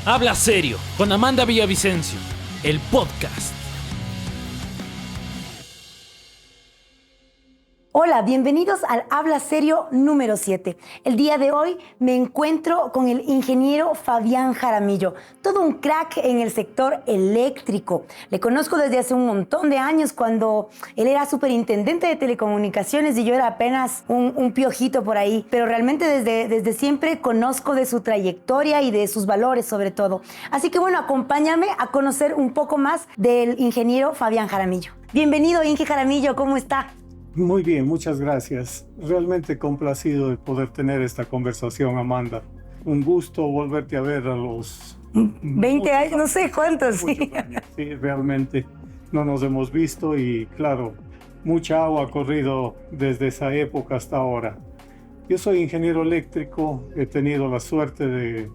Habla Serio con Amanda Villavicencio, el podcast. Hola, bienvenidos al Habla Serio número 7. El día de hoy me encuentro con el ingeniero Fabián Jaramillo, todo un crack en el sector eléctrico. Le conozco desde hace un montón de años cuando él era superintendente de telecomunicaciones y yo era apenas un piojito por ahí. Pero realmente desde siempre conozco de su trayectoria y de sus valores sobre todo. Así que bueno, acompáñame a conocer un poco más del ingeniero Fabián Jaramillo. Bienvenido, Inge Jaramillo, ¿cómo está? Muy bien, muchas gracias. Realmente complacido de poder tener esta conversación, Amanda. Un gusto volverte a ver a los 20 años, no sé cuántos. Sí. Sí, realmente no nos hemos visto y claro, mucha agua ha corrido desde esa época hasta ahora. Yo soy ingeniero eléctrico, he tenido la suerte de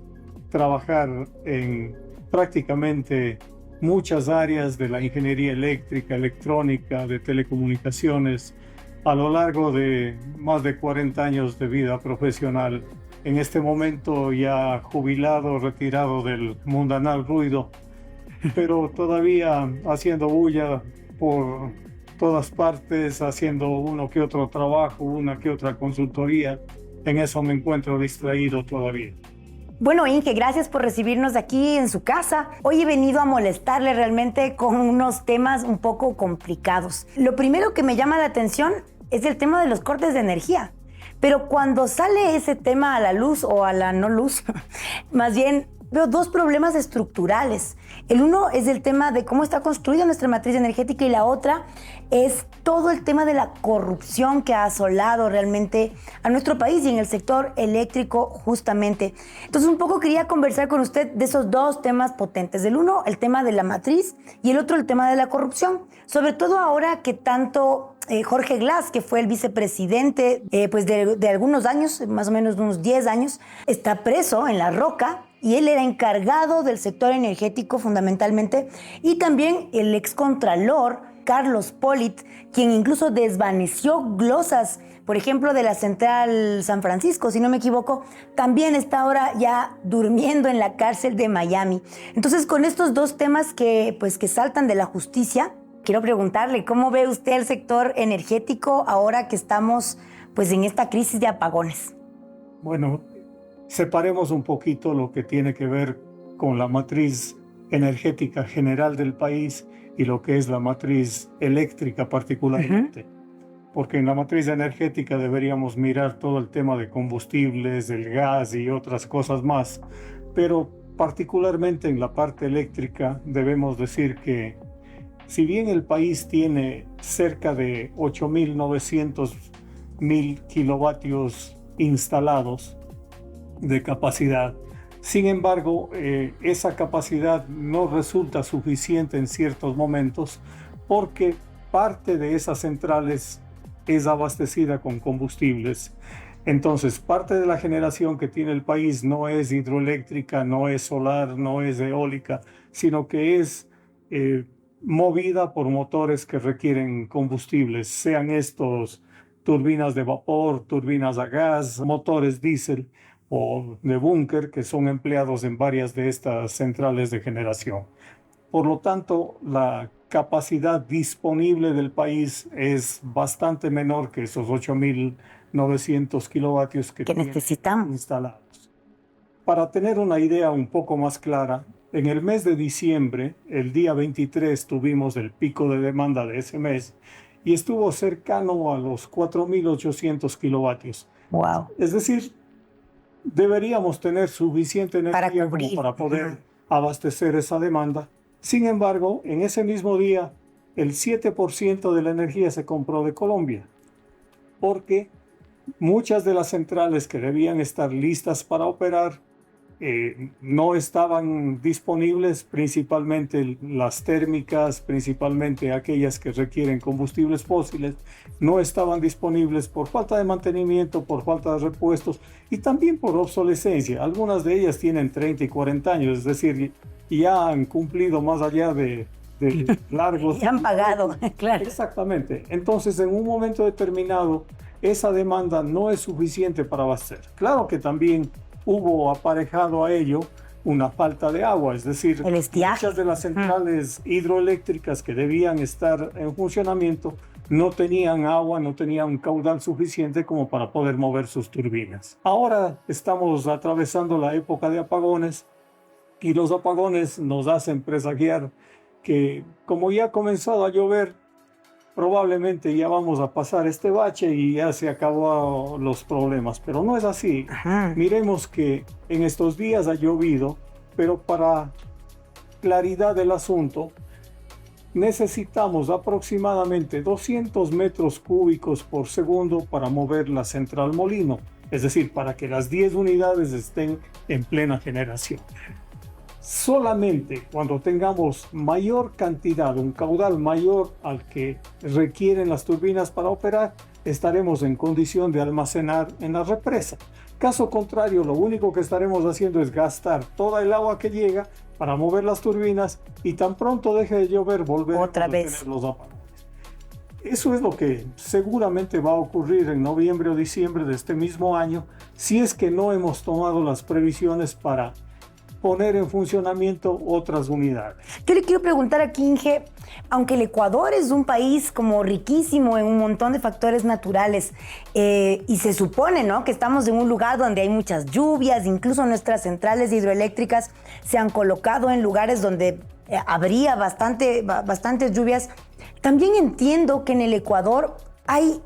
trabajar en prácticamente muchas áreas de la ingeniería eléctrica, electrónica, de telecomunicaciones, a lo largo de más de 40 años de vida profesional. En este momento ya jubilado, retirado del mundanal ruido, pero todavía haciendo bulla por todas partes, haciendo uno que otro trabajo, una que otra consultoría. En eso me encuentro distraído todavía. Bueno, Inge, gracias por recibirnos aquí en su casa. Hoy he venido a molestarle realmente con unos temas un poco complicados. Lo primero que me llama la atención es el tema de los cortes de energía. Pero cuando sale ese tema a la luz o a la no luz, más bien veo dos problemas estructurales. El uno es el tema de cómo está construida nuestra matriz energética y la otra es todo el tema de la corrupción que ha asolado realmente a nuestro país y en el sector eléctrico justamente. Entonces un poco quería conversar con usted de esos dos temas potentes. El uno, el tema de la matriz y el otro, el tema de la corrupción. Sobre todo ahora que tanto Jorge Glass, que fue el vicepresidente pues de algunos años, más o menos unos 10 años, está preso en La Roca y él era encargado del sector energético fundamentalmente y también el excontralor Carlos Polit, quien incluso desvaneció glosas, por ejemplo, de la central San Francisco, si no me equivoco, también está ahora ya durmiendo en la cárcel de Miami. Entonces, con estos dos temas que saltan de la justicia, quiero preguntarle, ¿cómo ve usted el sector energético ahora que estamos pues en esta crisis de apagones? Bueno, separemos un poquito lo que tiene que ver con la matriz energética general del país y lo que es la matriz eléctrica particularmente. Porque en la matriz energética deberíamos mirar todo el tema de combustibles, el gas y otras cosas más. Pero particularmente en la parte eléctrica debemos decir que si bien el país tiene cerca de 8.900.000 kilovatios instalados de capacidad, sin embargo, esa capacidad no resulta suficiente en ciertos momentos porque parte de esas centrales es abastecida con combustibles. Entonces, parte de la generación que tiene el país no es hidroeléctrica, no es solar, no es eólica, sino que es movida por motores que requieren combustibles, sean estos turbinas de vapor, turbinas a gas, motores diésel o de búnker que son empleados en varias de estas centrales de generación. Por lo tanto, la capacidad disponible del país es bastante menor que esos 8.900 kilovatios que necesitamos instalados. Para tener una idea un poco más clara, en el mes de diciembre, el día 23, tuvimos el pico de demanda de ese mes y estuvo cercano a los 4.800 kilovatios. Wow. Es decir, deberíamos tener suficiente energía para poder abastecer esa demanda. Sin embargo, en ese mismo día, el 7% de la energía se compró de Colombia, porque muchas de las centrales que debían estar listas para operar no estaban disponibles, principalmente las térmicas, principalmente aquellas que requieren combustibles fósiles, no estaban disponibles por falta de mantenimiento, por falta de repuestos y también por obsolescencia. Algunas de ellas tienen 30 y 40 años, es decir, ya han cumplido más allá de largos... Ya han pagado, claro. Exactamente. Entonces, en un momento determinado, esa demanda no es suficiente para abastecer. Claro que también hubo aparejado a ello una falta de agua, es decir, El estiaje. muchas de las centrales hidroeléctricas que debían estar en funcionamiento no tenían agua, no tenían un caudal suficiente como para poder mover sus turbinas. Ahora estamos atravesando la época de apagones y los apagones nos hacen presagiar que como ya ha comenzado a llover, probablemente ya vamos a pasar este bache y ya se acabó los problemas, pero no es así. Ajá. Miremos que en estos días ha llovido, pero para claridad del asunto, necesitamos aproximadamente 200 metros cúbicos por segundo para mover la central molino, es decir, para que las 10 unidades estén en plena generación. Solamente cuando tengamos mayor cantidad, un caudal mayor al que requieren las turbinas para operar, estaremos en condición de almacenar en la represa. Caso contrario, lo único que estaremos haciendo es gastar toda el agua que llega para mover las turbinas y tan pronto deje de llover, volver Otra a vez. tener los apagones. Eso es lo que seguramente va a ocurrir en noviembre o diciembre de este mismo año, si es que no hemos tomado las previsiones para poner en funcionamiento otras unidades. Yo le quiero preguntar aquí, Inge, aunque el Ecuador es un país como riquísimo en un montón de factores naturales y se supone, ¿no?, que estamos en un lugar donde hay muchas lluvias, incluso nuestras centrales hidroeléctricas se han colocado en lugares donde habría bastantes lluvias. También entiendo que en el Ecuador hay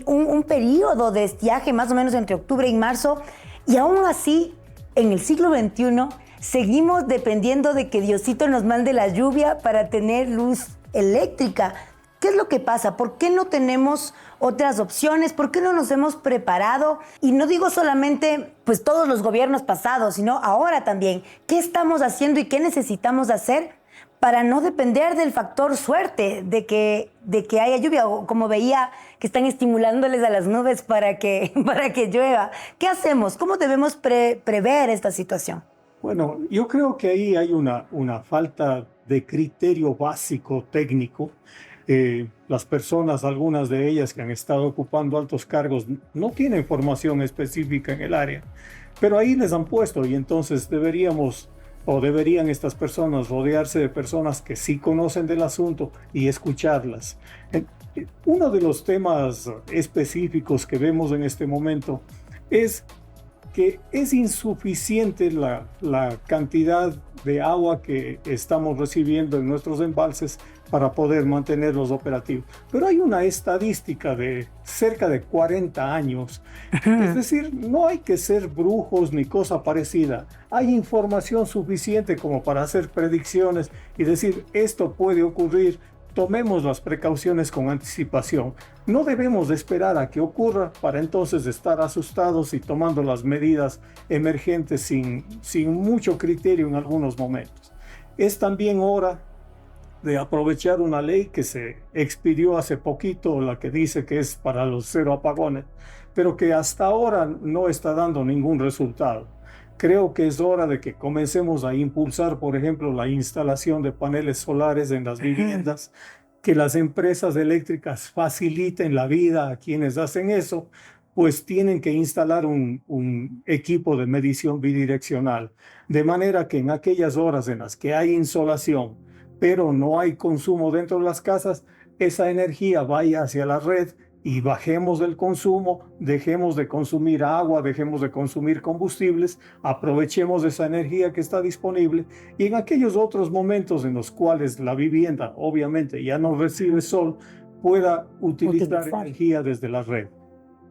un periodo de estiaje más o menos entre octubre y marzo y aún así en el siglo XXI seguimos dependiendo de que Diosito nos mande la lluvia para tener luz eléctrica. ¿Qué es lo que pasa? ¿Por qué no tenemos otras opciones? ¿Por qué no nos hemos preparado? Y no digo solamente pues todos los gobiernos pasados, sino ahora también. ¿Qué estamos haciendo y qué necesitamos hacer para no depender del factor suerte de que haya lluvia? O como veía que están estimulándoles a las nubes para que llueva. ¿Qué hacemos? ¿Cómo debemos prever esta situación? Bueno, yo creo que ahí hay una falta de criterio básico técnico. Las personas, algunas de ellas que han estado ocupando altos cargos, no tienen formación específica en el área, pero ahí les han puesto y entonces deberían estas personas rodearse de personas que sí conocen del asunto y escucharlas. Uno de los temas específicos que vemos en este momento es que es insuficiente la cantidad de agua que estamos recibiendo en nuestros embalses para poder mantenerlos operativos. Pero hay una estadística de cerca de 40 años. Es decir, no hay que ser brujos ni cosa parecida. Hay información suficiente como para hacer predicciones y decir, esto puede ocurrir. Tomemos las precauciones con anticipación. No debemos de esperar a que ocurra para entonces estar asustados y tomando las medidas emergentes sin mucho criterio en algunos momentos. Es también hora de aprovechar una ley que se expidió hace poquito, la que dice que es para los 0 apagones, pero que hasta ahora no está dando ningún resultado. Creo que es hora de que comencemos a impulsar, por ejemplo, la instalación de paneles solares en las viviendas, que las empresas eléctricas faciliten la vida a quienes hacen eso, pues tienen que instalar un equipo de medición bidireccional, de manera que en aquellas horas en las que hay insolación, pero no hay consumo dentro de las casas, esa energía vaya hacia la red y bajemos el consumo, dejemos de consumir agua, dejemos de consumir combustibles, aprovechemos esa energía que está disponible y en aquellos otros momentos en los cuales la vivienda obviamente ya no recibe sol, pueda utilizar energía desde la red.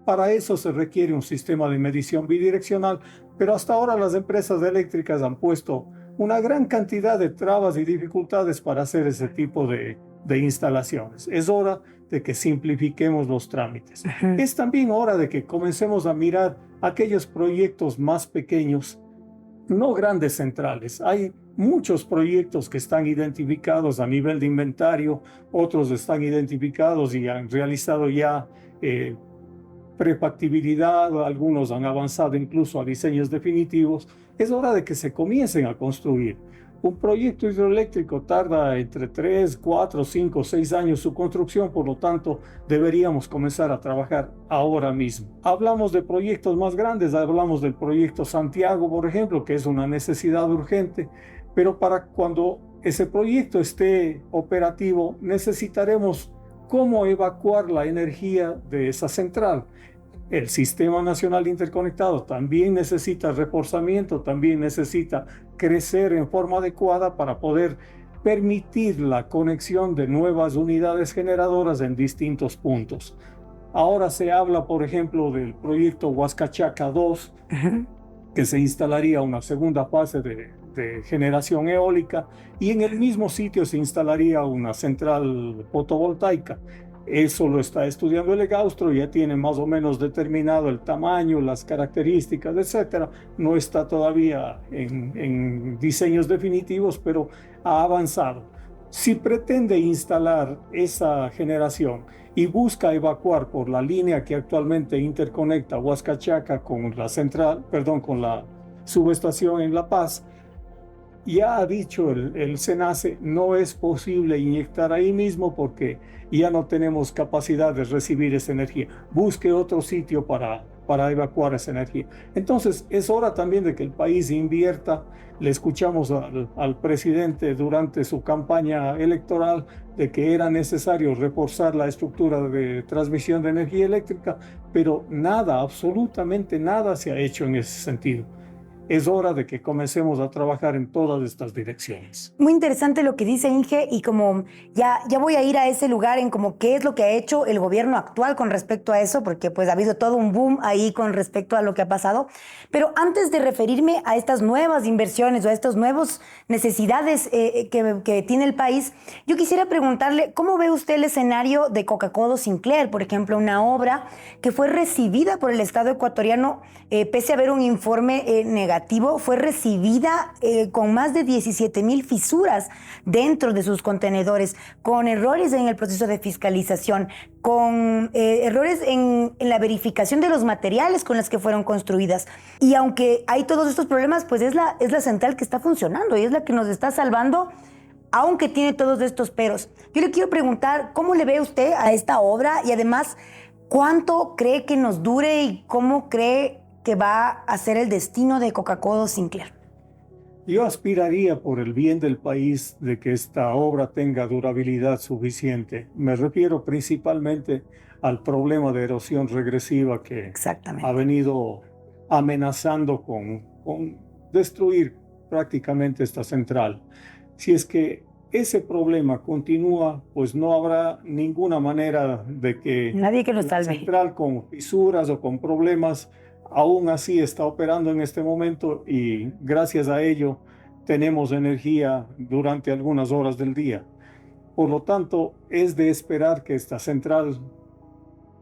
Para eso se requiere un sistema de medición bidireccional, pero hasta ahora las empresas eléctricas han puesto una gran cantidad de trabas y dificultades para hacer ese tipo de instalaciones. Es hora de que simplifiquemos los trámites. Es también hora de que comencemos a mirar aquellos proyectos más pequeños, no grandes centrales. Hay muchos proyectos que están identificados a nivel de inventario, otros están identificados y han realizado ya prefactibilidad, algunos han avanzado incluso a diseños definitivos. Es hora de que se comiencen a construir. Un proyecto hidroeléctrico tarda entre 3, 4, 5, 6 años su construcción, por lo tanto deberíamos comenzar a trabajar ahora mismo. Hablamos de proyectos más grandes, hablamos del proyecto Santiago, por ejemplo, que es una necesidad urgente, pero para cuando ese proyecto esté operativo necesitaremos cómo evacuar la energía de esa central. El Sistema Nacional Interconectado también necesita reforzamiento, también necesita crecer en forma adecuada para poder permitir la conexión de nuevas unidades generadoras en distintos puntos. Ahora se habla, por ejemplo, del proyecto Huascachaca 2, que se instalaría una segunda fase de generación eólica y en el mismo sitio se instalaría una central fotovoltaica. Eso lo está estudiando el EGAUSTRO, ya tiene más o menos determinado el tamaño, las características, etcétera. No está todavía en diseños definitivos, pero ha avanzado. Si pretende instalar esa generación y busca evacuar por la línea que actualmente interconecta Huascachaca con la central, con la subestación en La Paz, ya ha dicho el SENACE, no es posible inyectar ahí mismo porque ya no tenemos capacidad de recibir esa energía. Busque otro sitio para evacuar esa energía. Entonces, es hora también de que el país invierta. Le escuchamos al presidente durante su campaña electoral de que era necesario reforzar la estructura de transmisión de energía eléctrica, pero nada, absolutamente nada se ha hecho en ese sentido. Es hora de que comencemos a trabajar en todas estas direcciones. Muy interesante lo que dice Inge, y como ya voy a ir a ese lugar en como qué es lo que ha hecho el gobierno actual con respecto a eso, porque pues ha habido todo un boom ahí con respecto a lo que ha pasado. Pero antes de referirme a estas nuevas inversiones o a estas nuevas necesidades que tiene el país, yo quisiera preguntarle, ¿cómo ve usted el escenario de Coca-Cola Sinclair? Por ejemplo, una obra que fue recibida por el Estado ecuatoriano, pese a haber un informe negativo, fue recibida con más de 17,000 fisuras dentro de sus contenedores, con errores en el proceso de fiscalización, con errores en la verificación de los materiales con los que fueron construidas. Y aunque hay todos estos problemas, pues es la central que está funcionando y es la que nos está salvando, aunque tiene todos estos peros. Yo le quiero preguntar, ¿cómo le ve usted a esta obra? Y además, ¿cuánto cree que nos dure y cómo cree que va a ser el destino de Coca-Cola Sinclair? Yo aspiraría por el bien del país de que esta obra tenga durabilidad suficiente. Me refiero principalmente al problema de erosión regresiva que ha venido amenazando con destruir prácticamente esta central. Si es que ese problema continúa, pues no habrá ninguna manera de que nadie que lo salve. La central con fisuras o con problemas aún así está operando en este momento y gracias a ello tenemos energía durante algunas horas del día. Por lo tanto, es de esperar que esta central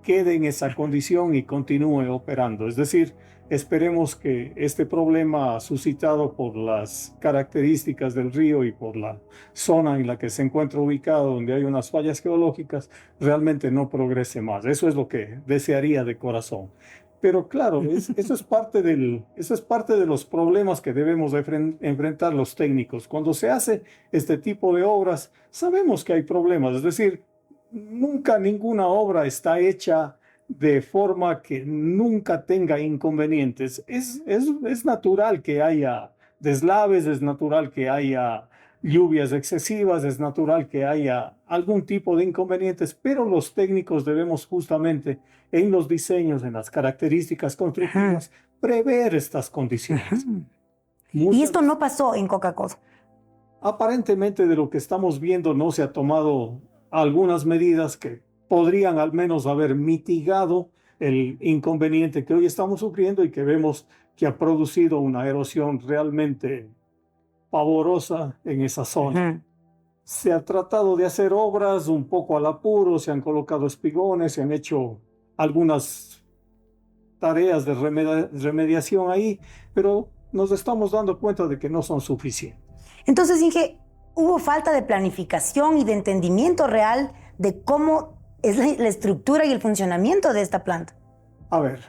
quede en esa condición y continúe operando. Es decir, esperemos que este problema suscitado por las características del río y por la zona en la que se encuentra ubicado, donde hay unas fallas geológicas, realmente no progrese más. Eso es lo que desearía de corazón. Pero claro, eso es parte de los problemas que debemos enfrentar los técnicos. Cuando se hace este tipo de obras, sabemos que hay problemas. Es decir, nunca ninguna obra está hecha de forma que nunca tenga inconvenientes. Es natural que haya deslaves, es natural que haya lluvias excesivas, es natural que haya algún tipo de inconvenientes, pero los técnicos debemos justamente en los diseños, en las características constructivas, prever estas condiciones. Y esto no pasó en Coca-Cola. Aparentemente, de lo que estamos viendo, no se ha tomado algunas medidas que podrían al menos haber mitigado el inconveniente que hoy estamos sufriendo y que vemos que ha producido una erosión realmente pavorosa en esa zona. Se ha tratado de hacer obras un poco al apuro, se han colocado espigones, se han hecho algunas tareas de remediación ahí, pero nos estamos dando cuenta de que no son suficientes. Entonces, Inge, ¿hubo falta de planificación y de entendimiento real de cómo es la estructura y el funcionamiento de esta planta? A ver,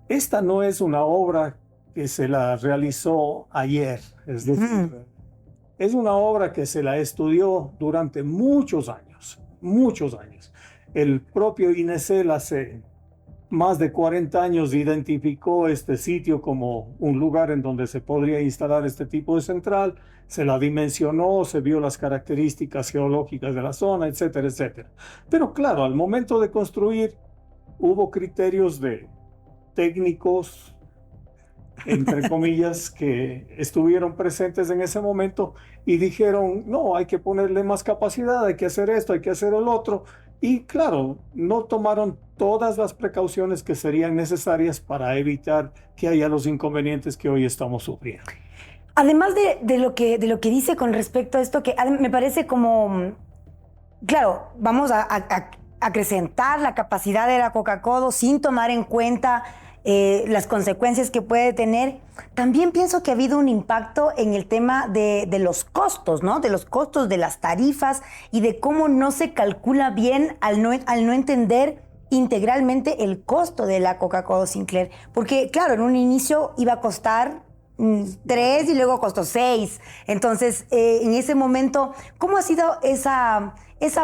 esta no es una obra que se la realizó ayer, es decir, es una obra que se la estudió durante muchos años, muchos años. El propio INESEL hace más de 40 años identificó este sitio como un lugar en donde se podría instalar este tipo de central, se la dimensionó, se vio las características geológicas de la zona, etcétera, etcétera. Pero claro, al momento de construir hubo criterios de técnicos, entre comillas, que estuvieron presentes en ese momento y dijeron, no, hay que ponerle más capacidad, hay que hacer esto, hay que hacer el otro. Y claro, no tomaron todas las precauciones que serían necesarias para evitar que haya los inconvenientes que hoy estamos sufriendo. Además de lo que dice con respecto a esto, que me parece como, claro, vamos a acrecentar la capacidad de la Coca-Codo sin tomar en cuenta las consecuencias que puede tener. También pienso que ha habido un impacto en el tema de los costos, ¿no? De los costos, de las tarifas y de cómo no se calcula bien al no entender integralmente el costo de la Coca-Cola Sinclair. Porque, claro, en un inicio iba a costar 3 y luego costó 6. Entonces, en ese momento, ¿cómo ha sido esa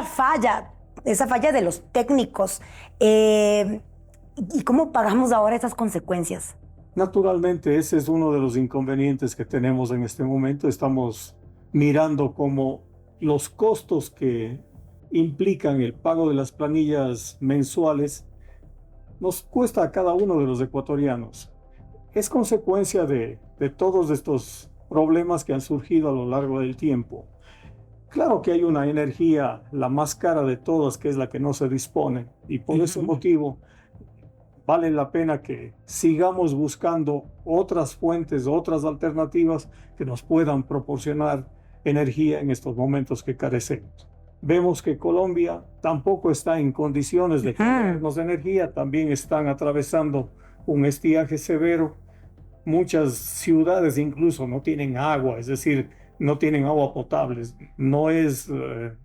falla de los técnicos? ¿Y cómo pagamos ahora esas consecuencias? Naturalmente, ese es uno de los inconvenientes que tenemos en este momento. Estamos mirando cómo los costos que implican el pago de las planillas mensuales nos cuesta a cada uno de los ecuatorianos. Es consecuencia de todos estos problemas que han surgido a lo largo del tiempo. Claro que hay una energía, la más cara de todas, que es la que no se dispone, y por ese motivo vale la pena que sigamos buscando otras fuentes, otras alternativas que nos puedan proporcionar energía en estos momentos que carecemos. Vemos que Colombia tampoco está en condiciones de proveernos energía, también están atravesando un estiaje severo. Muchas ciudades incluso no tienen agua, es decir, no tienen agua potable. No es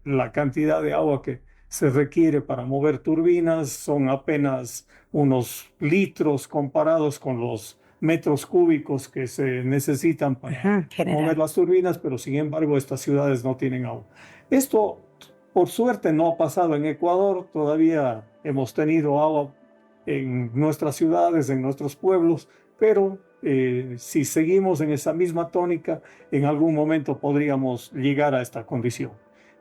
la cantidad de agua que se requiere para mover turbinas, son apenas unos litros comparados con los metros cúbicos que se necesitan para mover las turbinas, pero sin embargo estas ciudades no tienen agua. Esto, por suerte, no ha pasado en Ecuador. Todavía hemos tenido agua en nuestras ciudades, en nuestros pueblos, pero si seguimos en esa misma tónica, en algún momento podríamos llegar a esta condición.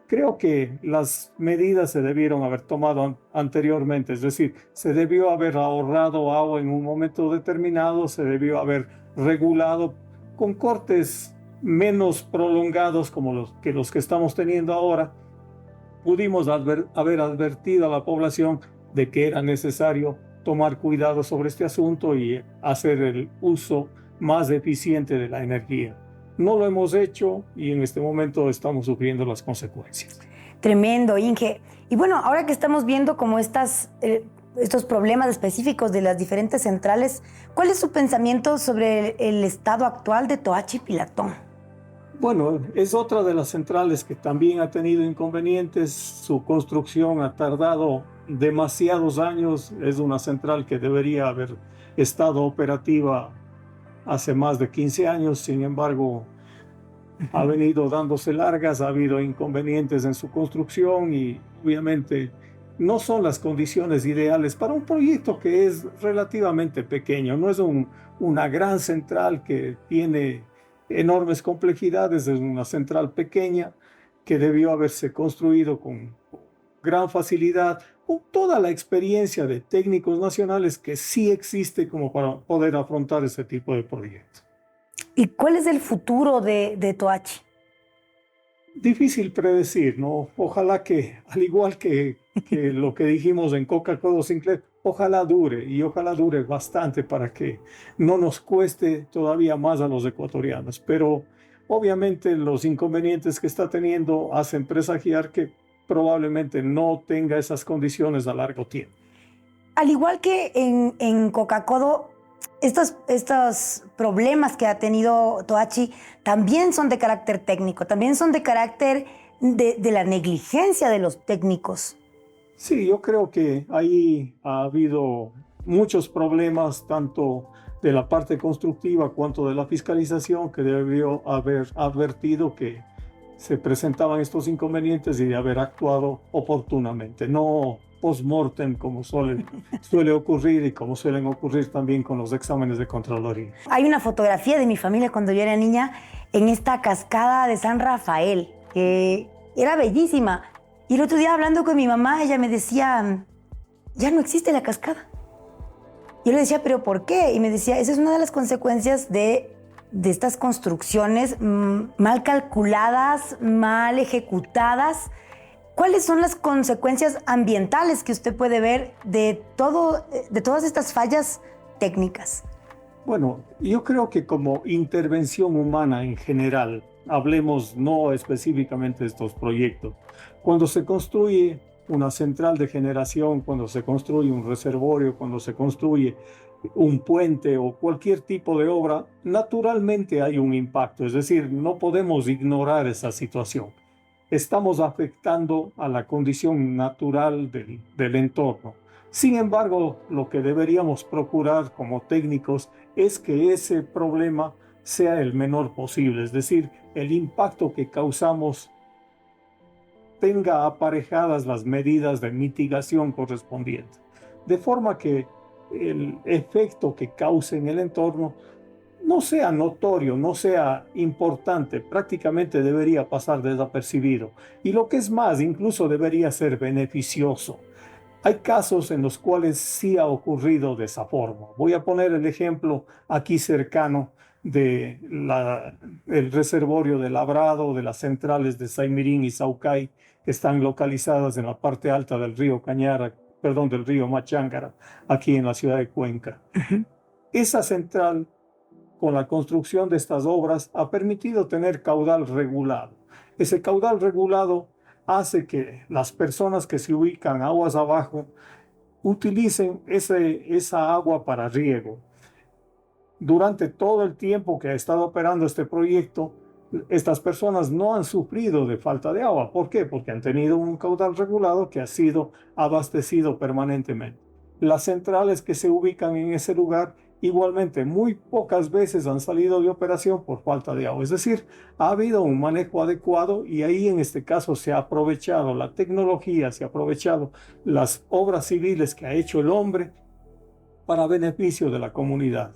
Creo que las medidas se debieron haber tomado anteriormente, es decir, se debió haber ahorrado agua en un momento determinado, se debió haber regulado con cortes menos prolongados como los que estamos teniendo ahora. Pudimos haber advertido a la población de que era necesario tomar cuidado sobre este asunto y hacer el uso más eficiente de la energía. No lo hemos hecho y en este momento estamos sufriendo las consecuencias. Tremendo, Inge. Y bueno, ahora que estamos viendo como estos problemas específicos de las diferentes centrales, ¿cuál es su pensamiento sobre el estado actual de Toachi Pilatón? Bueno, es otra de las centrales que también ha tenido inconvenientes. Su construcción ha tardado demasiados años. Es una central que debería haber estado operativa hace más de 15 años, sin embargo, ha venido dándose largas, ha habido inconvenientes en su construcción y obviamente no son las condiciones ideales para un proyecto que es relativamente pequeño. No es una gran central que tiene enormes complejidades, es una central pequeña que debió haberse construido con gran facilidad, con toda la experiencia de técnicos nacionales que sí existe como para poder afrontar ese tipo de proyectos. ¿Y cuál es el futuro de Toachi? Difícil predecir, ¿no? Ojalá que, al igual que lo que dijimos en Coca-Cola Sinclair, ojalá dure y ojalá dure bastante para que no nos cueste todavía más a los ecuatorianos. Pero obviamente los inconvenientes que está teniendo hacen presagiar que probablemente no tenga esas condiciones a largo tiempo. Al igual que en Coca-Cola, estos problemas que ha tenido Toachi también son de carácter técnico, también son de carácter de la negligencia de los técnicos. Sí, yo creo que ahí ha habido muchos problemas, tanto de la parte constructiva cuanto de la fiscalización, que debió haber advertido que se presentaban estos inconvenientes y de haber actuado oportunamente, no post-mortem como suele ocurrir y como suelen ocurrir también con los exámenes de Contraloría. Hay una fotografía de mi familia cuando yo era niña en esta cascada de San Rafael, que era bellísima. Y el otro día hablando con mi mamá, ella me decía, ya no existe la cascada. Yo le decía, ¿pero por qué? Y me decía, esa es una de las consecuencias de estas construcciones mal calculadas, mal ejecutadas. ¿Cuáles son las consecuencias ambientales que usted puede ver de todas estas fallas técnicas? Bueno, yo creo que como intervención humana en general, hablemos no específicamente de estos proyectos, cuando se construye una central de generación, cuando se construye un reservorio, cuando se construye un puente o cualquier tipo de obra, naturalmente hay un impacto, es decir, no podemos ignorar esa situación. Estamos afectando a la condición natural del entorno. Sin embargo, lo que deberíamos procurar como técnicos es que ese problema sea el menor posible, es decir, el impacto que causamos tenga aparejadas las medidas de mitigación correspondientes, de forma que el efecto que cause en el entorno no sea notorio, no sea importante, prácticamente debería pasar desapercibido. Y lo que es más, incluso debería ser beneficioso. Hay casos en los cuales sí ha ocurrido de esa forma. Voy a poner el ejemplo aquí cercano del reservorio de Labrado, de las centrales de Saimirín y Saucay, que están localizadas en la parte alta del río del río Machángara, aquí en la ciudad de Cuenca. Esa central, con la construcción de estas obras, ha permitido tener caudal regulado. Ese caudal regulado hace que las personas que se ubican aguas abajo utilicen esa agua para riego. Durante todo el tiempo que ha estado operando este proyecto, estas personas no han sufrido de falta de agua. ¿Por qué? Porque han tenido un caudal regulado que ha sido abastecido permanentemente. Las centrales que se ubican en ese lugar igualmente muy pocas veces han salido de operación por falta de agua. Es decir, ha habido un manejo adecuado y ahí en este caso se ha aprovechado la tecnología, se ha aprovechado las obras civiles que ha hecho el hombre para beneficio de la comunidad.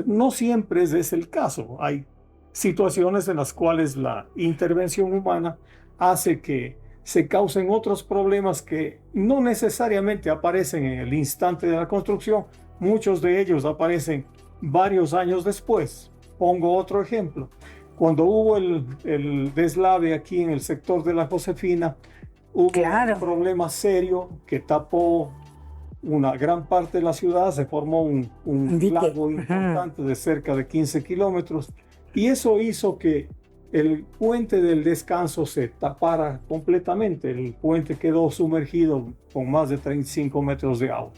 No siempre ese es el caso. Hay situaciones en las cuales la intervención humana hace que se causen otros problemas que no necesariamente aparecen en el instante de la construcción. Muchos de ellos aparecen varios años después. Pongo otro ejemplo. Cuando hubo el deslave aquí en el sector de la Josefina, hubo un problema serio que tapó una gran parte de la ciudad, se formó un lago importante de cerca de 15 kilómetros y eso hizo que el puente del descanso se tapara completamente. El puente quedó sumergido con más de 35 metros de agua.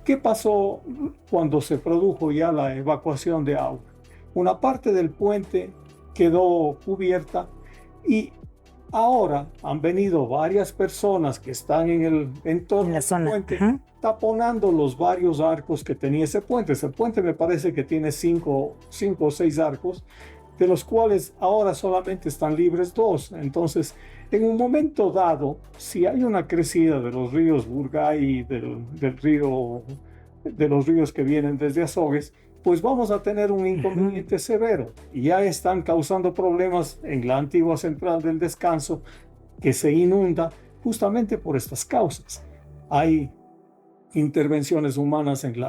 ¿Qué pasó cuando se produjo ya la evacuación de agua? Una parte del puente quedó cubierta y ahora han venido varias personas que están en el entorno del puente taponando los varios arcos que tenía ese puente. Ese puente me parece que tiene cinco o seis arcos, de los cuales ahora solamente están libres dos. Entonces, en un momento dado, si hay una crecida de los ríos Burgay, de los ríos que vienen desde Azogues, pues vamos a tener un inconveniente severo. Y ya están causando problemas en la antigua central del descanso, que se inunda justamente por estas causas. Hay intervenciones humanas en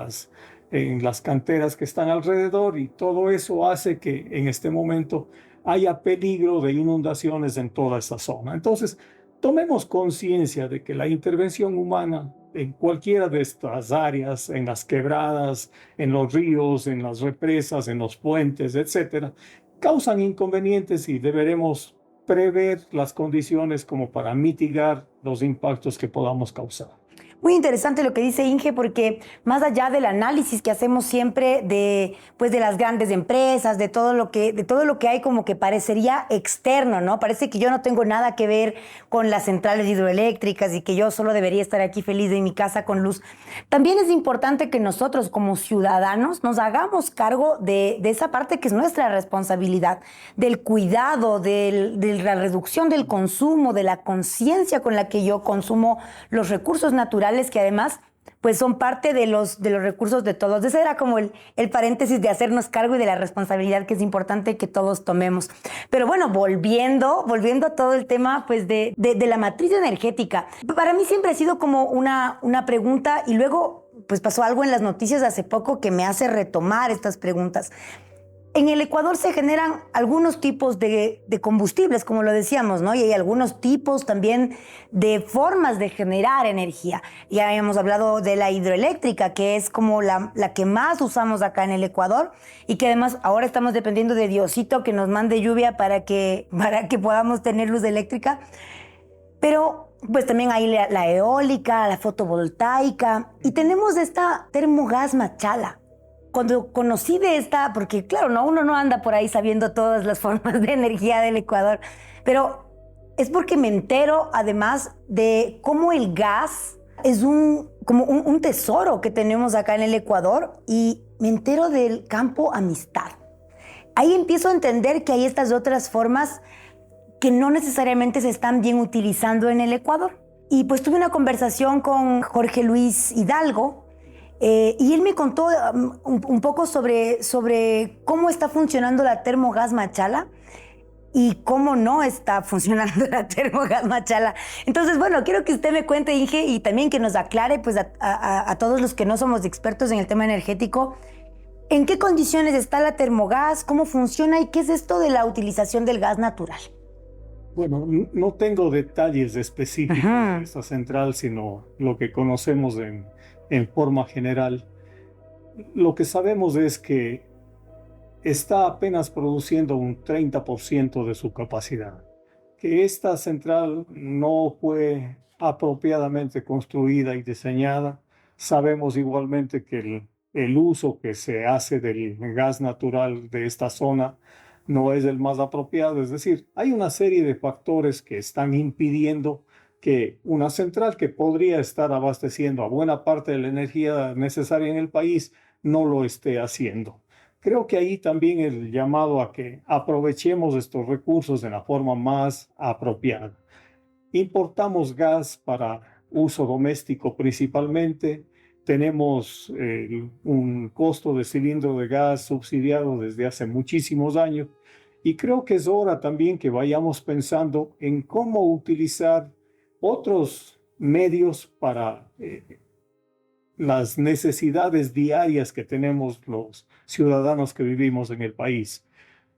las canteras que están alrededor y todo eso hace que en este momento haya peligro de inundaciones en toda esa zona. Entonces, tomemos conciencia de que la intervención humana en cualquiera de estas áreas, en las quebradas, en los ríos, en las represas, en los puentes, etcétera, causan inconvenientes y deberemos prever las condiciones como para mitigar los impactos que podamos causar. Muy interesante lo que dice Inge, porque más allá del análisis que hacemos siempre de, pues, de las grandes empresas, de todo lo que hay como que parecería externo, ¿no? Parece que yo no tengo nada que ver con las centrales hidroeléctricas y que yo solo debería estar aquí feliz en mi casa con luz. También es importante que nosotros como ciudadanos nos hagamos cargo de esa parte que es nuestra responsabilidad, del cuidado, de la reducción del consumo, de la conciencia con la que yo consumo los recursos naturales que además pues son parte de los recursos de todos. Ese era como el paréntesis de hacernos cargo y de la responsabilidad que es importante que todos tomemos. Pero bueno, volviendo a todo el tema pues de la matriz energética, para mí siempre ha sido como una pregunta y luego pues pasó algo en las noticias hace poco que me hace retomar estas preguntas. En el Ecuador se generan algunos tipos de combustibles, como lo decíamos, ¿no? Y hay algunos tipos también de formas de generar energía. Ya hemos hablado de la hidroeléctrica, que es como la que más usamos acá en el Ecuador y que además ahora estamos dependiendo de Diosito que nos mande lluvia para que podamos tener luz eléctrica. Pero pues también hay la eólica, la fotovoltaica y tenemos esta termogás Machala. Cuando conocí de esta, porque claro, ¿no? Uno no anda por ahí sabiendo todas las formas de energía del Ecuador, pero es porque me entero además de cómo el gas es como un tesoro que tenemos acá en el Ecuador y me entero del campo Amistad. Ahí empiezo a entender que hay estas otras formas que no necesariamente se están bien utilizando en el Ecuador. Y pues tuve una conversación con Jorge Luis Hidalgo, y él me contó un poco sobre cómo está funcionando la termogás Machala y cómo no está funcionando la termogás Machala. Entonces, bueno, quiero que usted me cuente, Inge, y también que nos aclare pues, a todos los que no somos expertos en el tema energético, ¿en qué condiciones está la termogás? ¿Cómo funciona? ¿Y qué es esto de la utilización del gas natural? Bueno, no tengo detalles específicos de esta central, sino lo que conocemos en forma general. Lo que sabemos es que está apenas produciendo un 30% de su capacidad, que esta central no fue apropiadamente construida y diseñada. Sabemos igualmente que el uso que se hace del gas natural de esta zona no es el más apropiado, es decir, hay una serie de factores que están impidiendo que una central que podría estar abasteciendo a buena parte de la energía necesaria en el país no lo esté haciendo. Creo que ahí también el llamado a que aprovechemos estos recursos de la forma más apropiada. Importamos gas para uso doméstico principalmente. Tenemos un costo de cilindro de gas subsidiado desde hace muchísimos años y creo que es hora también que vayamos pensando en cómo utilizar otros medios para las necesidades diarias que tenemos los ciudadanos que vivimos en el país.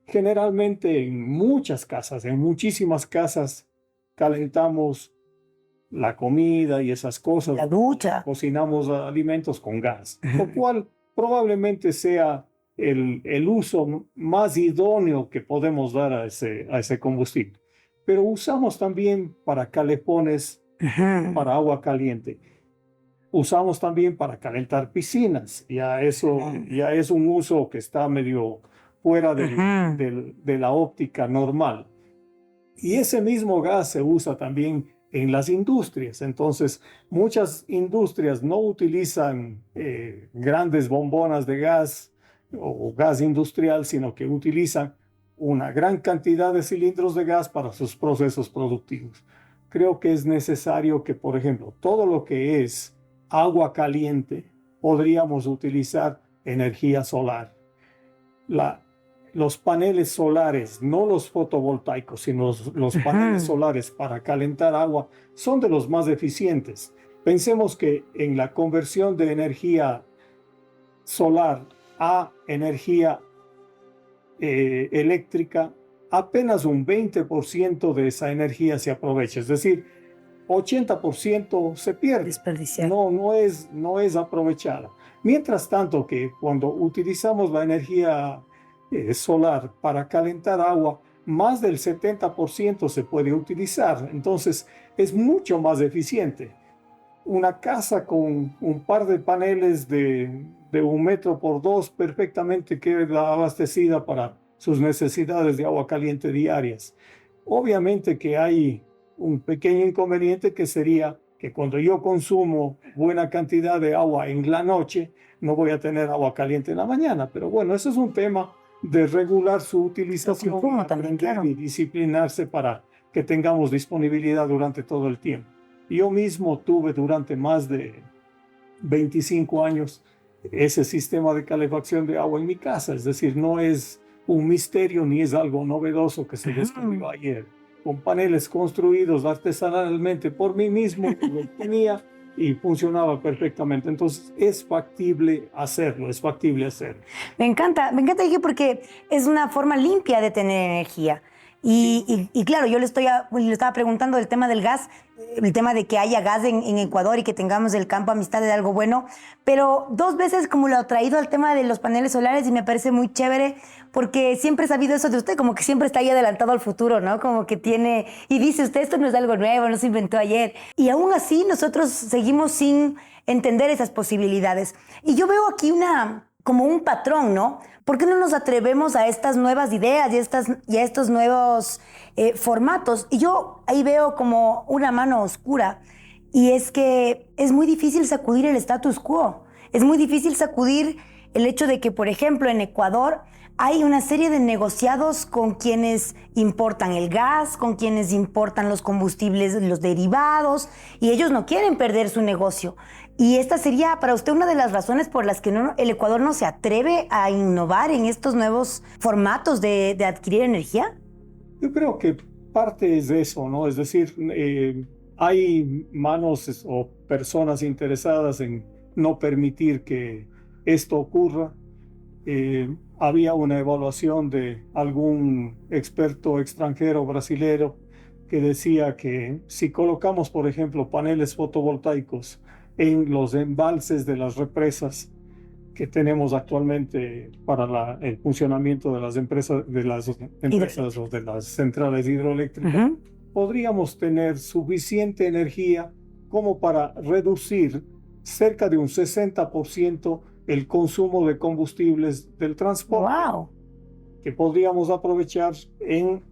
Generalmente en muchas casas, en muchísimas casas, calentamos la comida y esas cosas. La ducha. Cocinamos alimentos con gas, lo cual probablemente sea el uso más idóneo que podemos dar a ese combustible. Pero usamos también para calefones, para agua caliente. Usamos también para calentar piscinas. Ya eso ya es un uso que está medio fuera de la óptica normal. Y ese mismo gas se usa también en las industrias. Entonces, muchas industrias no utilizan grandes bombonas de gas o gas industrial, sino que utilizan una gran cantidad de cilindros de gas para sus procesos productivos. Creo que es necesario que, por ejemplo, todo lo que es agua caliente, podríamos utilizar energía solar. Los paneles solares, no los fotovoltaicos, sino los paneles solares para calentar agua, son de los más eficientes. Pensemos que en la conversión de energía solar a energía eléctrica, apenas un 20% de esa energía se aprovecha, es decir, 80% se pierde. Desperdiciado. No es aprovechada. Mientras tanto que cuando utilizamos la energía solar para calentar agua, más del 70% se puede utilizar. Entonces es mucho más eficiente. una casa con un par de paneles de 1 metro por 2 perfectamente queda abastecida para sus necesidades de agua caliente diarias. Obviamente que hay un pequeño inconveniente que sería que cuando yo consumo buena cantidad de agua en la noche, no voy a tener agua caliente en la mañana. Pero bueno, eso es un tema de regular su utilización, También, aprender claro. y disciplinarse para que tengamos disponibilidad durante todo el tiempo. Yo mismo tuve durante más de 25 años ese sistema de calefacción de agua en mi casa, es decir, no es un misterio ni es algo novedoso que se descubrió ayer. Con paneles construidos artesanalmente por mí mismo, lo tenía y funcionaba perfectamente. Entonces es factible hacerlo, es factible hacerlo. Me encanta, Dije, porque es una forma limpia de tener energía. Y claro, yo le estaba preguntando del tema del gas, el tema de que haya gas en Ecuador y que tengamos el campo Amistad de algo bueno, pero 2 veces como lo ha traído al tema de los paneles solares y me parece muy chévere porque siempre he sabido eso de usted, como que siempre está ahí adelantado al futuro, ¿no? Como que tiene, y dice usted, esto no es algo nuevo, no se inventó ayer. Y aún así nosotros seguimos sin entender esas posibilidades. Y yo veo aquí como un patrón, ¿no? ¿Por qué no nos atrevemos a estas nuevas ideas y a estos nuevos formatos? Y yo ahí veo como una mano oscura, y es que es muy difícil sacudir el status quo. Es muy difícil sacudir el hecho de que, por ejemplo, en Ecuador hay una serie de negociados con quienes importan el gas, con quienes importan los combustibles, los derivados, y ellos no quieren perder su negocio. Y esta sería para usted una de las razones por las que el Ecuador no se atreve a innovar en estos nuevos formatos de adquirir energía. Yo creo que parte es de eso, ¿no? Es decir, hay manos o personas interesadas en no permitir que esto ocurra. Había una evaluación de algún experto extranjero brasilero que decía que si colocamos, por ejemplo, paneles fotovoltaicos en los embalses de las represas que tenemos actualmente para el funcionamiento de las empresas o de las centrales hidroeléctricas, podríamos tener suficiente energía como para reducir cerca de un 60% el consumo de combustibles del transporte, que podríamos aprovechar en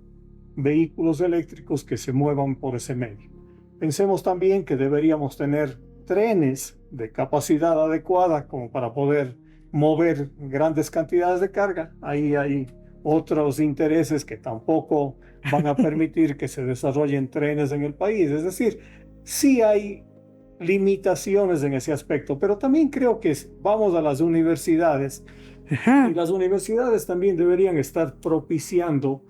vehículos eléctricos que se muevan por ese medio. Pensemos también que deberíamos tener trenes de capacidad adecuada como para poder mover grandes cantidades de carga. Ahí hay otros intereses que tampoco van a permitir que se desarrollen trenes en el país. Es decir, sí hay limitaciones en ese aspecto, pero también creo que vamos a las universidades y las universidades también deberían estar propiciando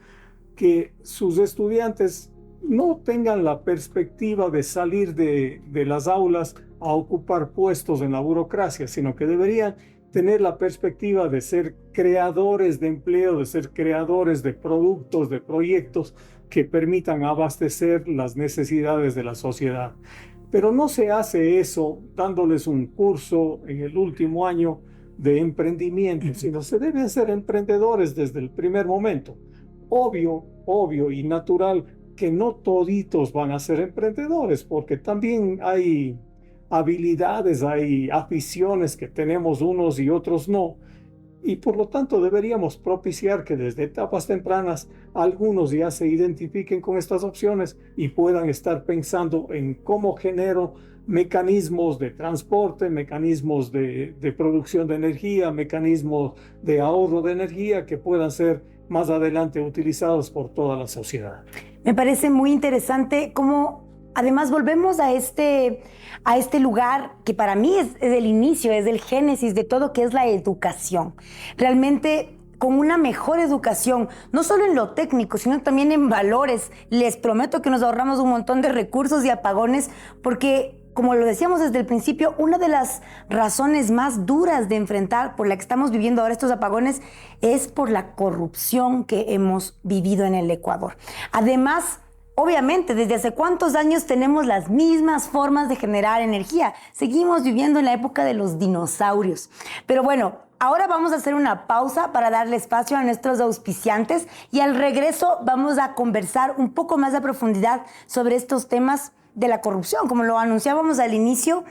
que sus estudiantes no tengan la perspectiva de salir de las aulas a ocupar puestos en la burocracia, sino que deberían tener la perspectiva de ser creadores de empleo, de ser creadores de productos, de proyectos que permitan abastecer las necesidades de la sociedad. Pero no se hace eso dándoles un curso en el último año de emprendimiento, sino se deben ser emprendedores desde el primer momento. Obvio y natural que no toditos van a ser emprendedores, porque también hay habilidades, hay aficiones que tenemos unos y otros no. Y por lo tanto deberíamos propiciar que desde etapas tempranas algunos ya se identifiquen con estas opciones y puedan estar pensando en cómo genero mecanismos de transporte, mecanismos de producción de energía, mecanismos de ahorro de energía que puedan ser más adelante utilizados por toda la sociedad. Me parece muy interesante cómo además volvemos a este lugar que para mí es el inicio, es el génesis de todo, que es la educación. Realmente con una mejor educación, no solo en lo técnico, sino también en valores. Les prometo que nos ahorramos un montón de recursos y apagones, porque como lo decíamos desde el principio, una de las razones más duras de enfrentar por la que estamos viviendo ahora estos apagones es por la corrupción que hemos vivido en el Ecuador. Además, obviamente, ¿desde hace cuántos años tenemos las mismas formas de generar energía? Seguimos viviendo en la época de los dinosaurios. Pero bueno, ahora vamos a hacer una pausa para darle espacio a nuestros auspiciantes y al regreso vamos a conversar un poco más a profundidad sobre estos temas de la corrupción, como lo anunciábamos al inicio.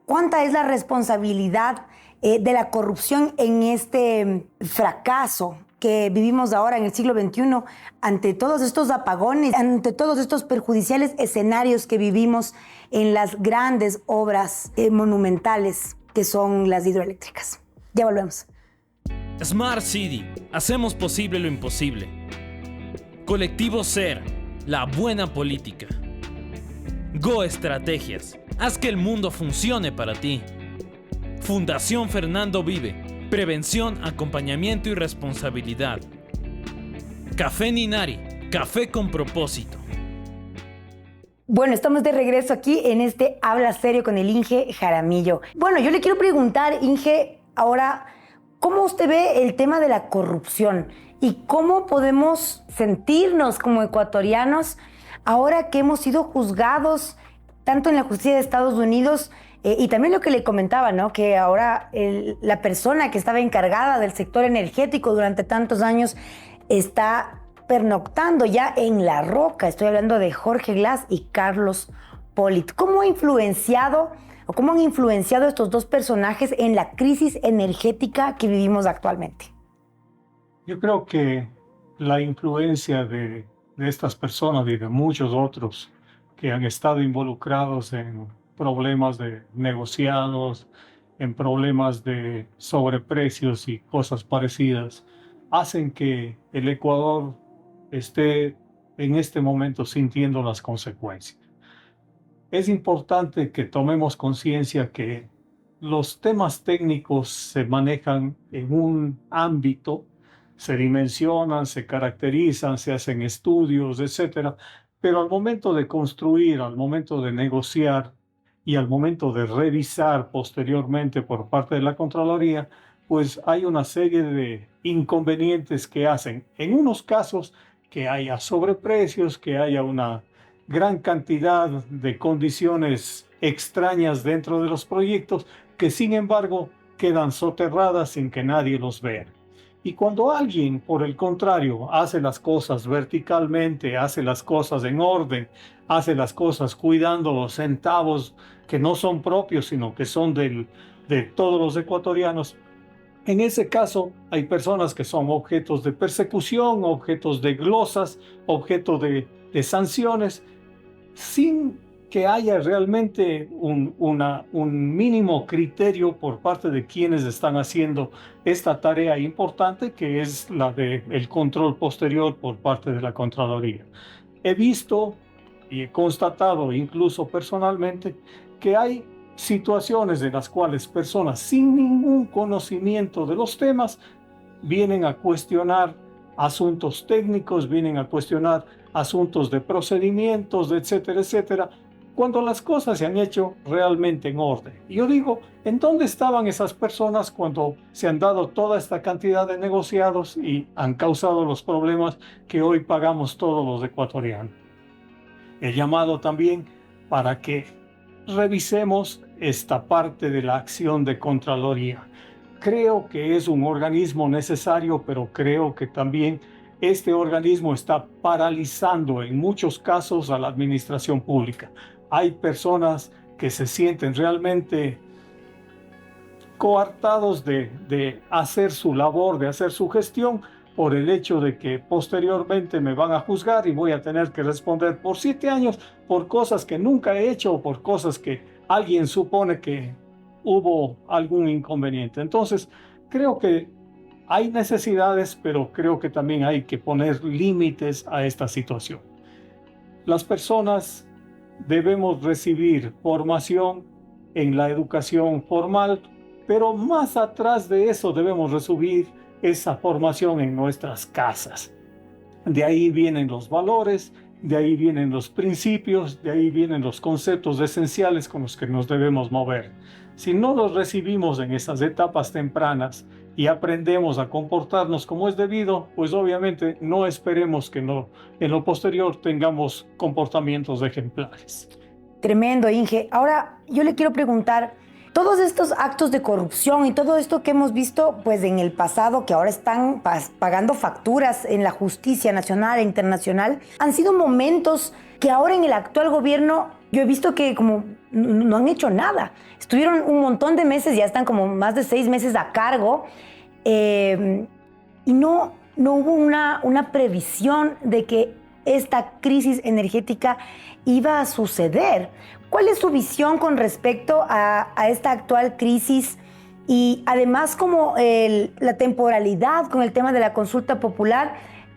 ¿Cuánta es la responsabilidad de la corrupción en este fracaso que vivimos ahora en el siglo XXI ante todos estos apagones, ante todos estos perjudiciales escenarios que vivimos en las grandes obras monumentales que son las hidroeléctricas? Ya volvemos. Smart City. Hacemos posible lo imposible. Colectivo SER. La buena política. Go Estrategias. Haz que el mundo funcione para ti. Fundación Fernando Vive. Prevención, acompañamiento y responsabilidad. Café Ninari. Café con propósito. Bueno, estamos de regreso aquí en este Habla Serio con el Inge Jaramillo. Bueno, yo le quiero preguntar, Inge, ahora, ¿cómo usted ve el tema de la corrupción? ¿Y cómo podemos sentirnos como ecuatorianos ahora que hemos sido juzgados tanto en la justicia de Estados Unidos y también lo que le comentaba, ¿no? Que ahora la persona que estaba encargada del sector energético durante tantos años está pernoctando ya en La Roca? Estoy hablando de Jorge Glass y Carlos Pollitt. ¿Cómo han influenciado estos dos personajes en la crisis energética que vivimos actualmente? Yo creo que la influencia de estas personas y de muchos otros que han estado involucrados en problemas de negociados, en problemas de sobreprecios y cosas parecidas, hacen que el Ecuador esté en este momento sintiendo las consecuencias. Es importante que tomemos conciencia que los temas técnicos se manejan en un ámbito, se dimensionan, se caracterizan, se hacen estudios, etcétera, pero al momento de construir, al momento de negociar y al momento de revisar posteriormente por parte de la Contraloría, pues hay una serie de inconvenientes que hacen, en unos casos, que haya sobreprecios, que haya una gran cantidad de condiciones extrañas dentro de los proyectos que sin embargo quedan soterradas sin que nadie los vea. Y cuando alguien, por el contrario, hace las cosas verticalmente, hace las cosas en orden, hace las cosas cuidando los centavos que no son propios, sino que son de todos los ecuatorianos, en ese caso hay personas que son objetos de persecución, objetos de glosas, objetos de sanciones, sin que haya realmente un mínimo criterio por parte de quienes están haciendo esta tarea importante, que es la del control posterior por parte de la Contraloría. He visto y he constatado incluso personalmente que hay situaciones en las cuales personas sin ningún conocimiento de los temas vienen a cuestionar asuntos técnicos, vienen a cuestionar asuntos de procedimientos, etcétera, etcétera, cuando las cosas se han hecho realmente en orden. Y yo digo, ¿en dónde estaban esas personas cuando se han dado toda esta cantidad de negociados y han causado los problemas que hoy pagamos todos los ecuatorianos? He llamado también para que revisemos esta parte de la acción de Contraloría. Creo que es un organismo necesario, pero creo que también este organismo está paralizando en muchos casos a la administración pública. Hay personas que se sienten realmente coartados de hacer su labor, de hacer su gestión, por el hecho de que posteriormente me van a juzgar y voy a tener que responder por 7 años por cosas que nunca he hecho o por cosas que alguien supone que hubo algún inconveniente. Entonces, creo que hay necesidades, pero creo que también hay que poner límites a esta situación. Las personas debemos recibir formación en la educación formal, pero más atrás de eso debemos recibir esa formación en nuestras casas. De ahí vienen los valores, de ahí vienen los principios, de ahí vienen los conceptos esenciales con los que nos debemos mover. Si no los recibimos en esas etapas tempranas y aprendemos a comportarnos como es debido, pues obviamente no esperemos que en lo posterior tengamos comportamientos ejemplares. Tremendo, Inge. Ahora, yo le quiero preguntar, Todos estos actos de corrupción y todo esto que hemos visto pues en el pasado, que ahora están pagando facturas en la justicia nacional e internacional, han sido momentos que ahora en el actual gobierno yo he visto que como no han hecho nada. Estuvieron un montón de meses, ya están como más de 6 meses a cargo, y no hubo una previsión de que esta crisis energética iba a suceder. ¿Cuál es su visión con respecto a esta actual crisis? Y además como la temporalidad con el tema de la consulta popular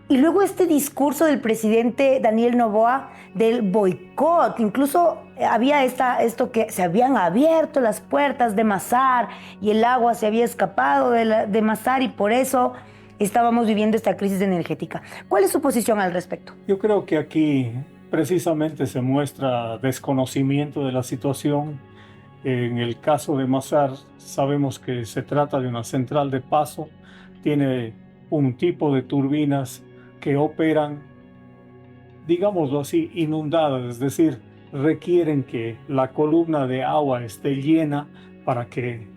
y luego este discurso del presidente Daniel Noboa del boicot. Incluso había esto que se habían abierto las puertas de Masar y el agua se había escapado de Masar y por eso estábamos viviendo esta crisis energética. ¿Cuál es su posición al respecto? Yo creo que aquí precisamente se muestra desconocimiento de la situación. En el caso de Masar, sabemos que se trata de una central de paso, tiene un tipo de turbinas que operan, digámoslo así, inundadas, es decir, requieren que la columna de agua esté llena para que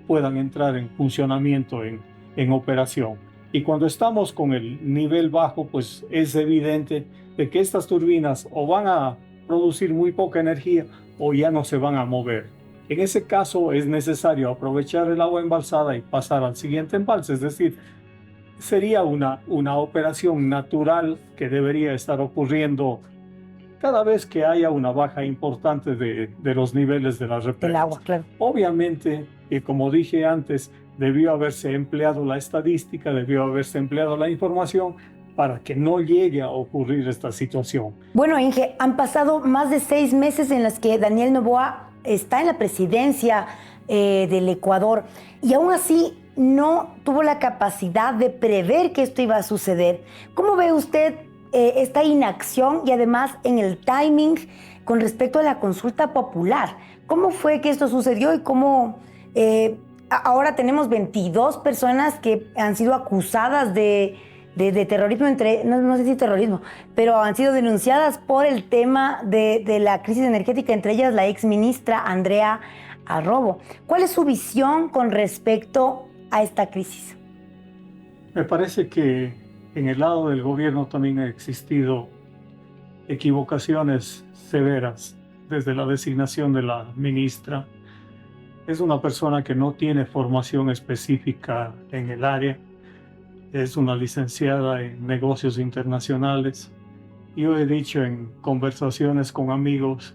puedan entrar en funcionamiento, en operación. Y cuando estamos con el nivel bajo, pues es evidente de que estas turbinas o van a producir muy poca energía o ya no se van a mover. En ese caso es necesario aprovechar el agua embalsada y pasar al siguiente embalse, es decir, sería una operación natural que debería estar ocurriendo cada vez que haya una baja importante de los niveles de las represas. El agua, claro. Obviamente, como dije antes, debió haberse empleado la estadística, debió haberse empleado la información para que no llegue a ocurrir esta situación. Bueno, Inge, han pasado más de 6 meses en las que Daniel Noboa está en la presidencia del Ecuador y aún así no tuvo la capacidad de prever que esto iba a suceder. ¿Cómo ve usted esta inacción y además en el timing con respecto a la consulta popular? ¿Cómo fue que esto sucedió y cómo ahora tenemos 22 personas que han sido acusadas de terrorismo, no sé si terrorismo, pero han sido denunciadas por el tema de la crisis energética, entre ellas la exministra Andrea Arrobo? ¿Cuál es su visión con respecto a esta crisis? Me parece que en el lado del gobierno también ha existido equivocaciones severas desde la designación de la ministra. Es una persona que no tiene formación específica en el área, es una licenciada en negocios internacionales. Yo he dicho en conversaciones con amigos,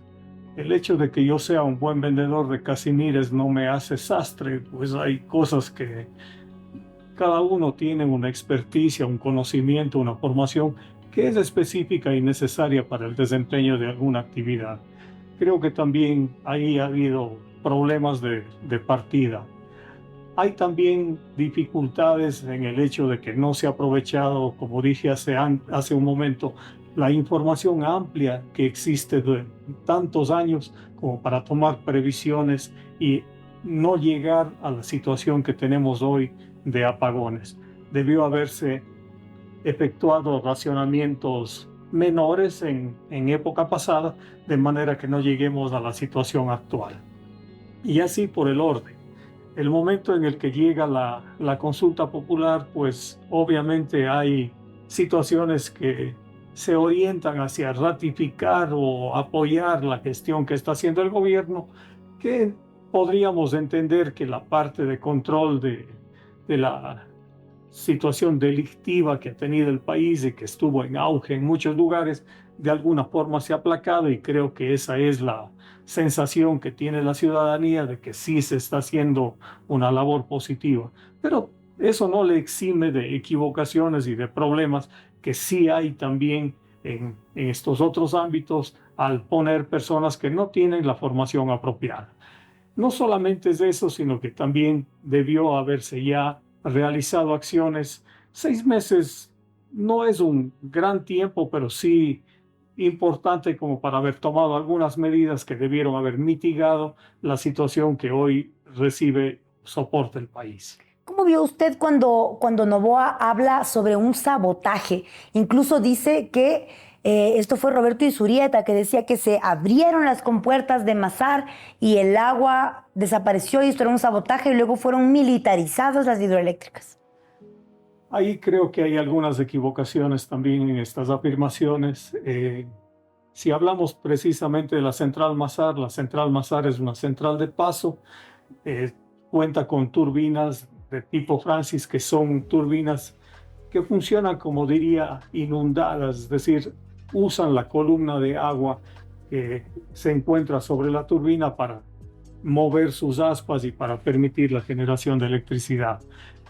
el hecho de que yo sea un buen vendedor de casimires no me hace sastre, pues hay cosas que cada uno tiene una experticia, un conocimiento, una formación que es específica y necesaria para el desempeño de alguna actividad. Creo que también ahí ha habido problemas de partida. Hay también dificultades en el hecho de que no se ha aprovechado, como dije hace un momento, la información amplia que existe de tantos años como para tomar previsiones y no llegar a la situación que tenemos hoy de apagones. Debió haberse efectuado racionamientos menores en época pasada, de manera que no lleguemos a la situación actual. Y así por el orden. El momento en el que llega la consulta popular, pues obviamente hay situaciones que se orientan hacia ratificar o apoyar la gestión que está haciendo el gobierno, que podríamos entender que la parte de control de la situación delictiva que ha tenido el país y que estuvo en auge en muchos lugares, de alguna forma se ha aplacado, y creo que esa es la sensación que tiene la ciudadanía de que sí se está haciendo una labor positiva. Pero eso no le exime de equivocaciones y de problemas que sí hay también en estos otros ámbitos al poner personas que no tienen la formación apropiada. No solamente es eso, sino que también debió haberse ya realizado acciones. 6 meses no es un gran tiempo, pero sí importante como para haber tomado algunas medidas que debieron haber mitigado la situación que hoy recibe soporte el país. ¿Cómo vio usted cuando Noboa habla sobre un sabotaje? Incluso dice que Esto fue Roberto Izurieta, que decía que se abrieron las compuertas de Mazar y el agua desapareció y esto era un sabotaje y luego fueron militarizadas las hidroeléctricas. Ahí creo que hay algunas equivocaciones también en estas afirmaciones. Si hablamos precisamente de la central Mazar es una central de paso, cuenta con turbinas de tipo Francis, que son turbinas que funcionan, como diría, inundadas, es decir, usan la columna de agua que se encuentra sobre la turbina para mover sus aspas y para permitir la generación de electricidad.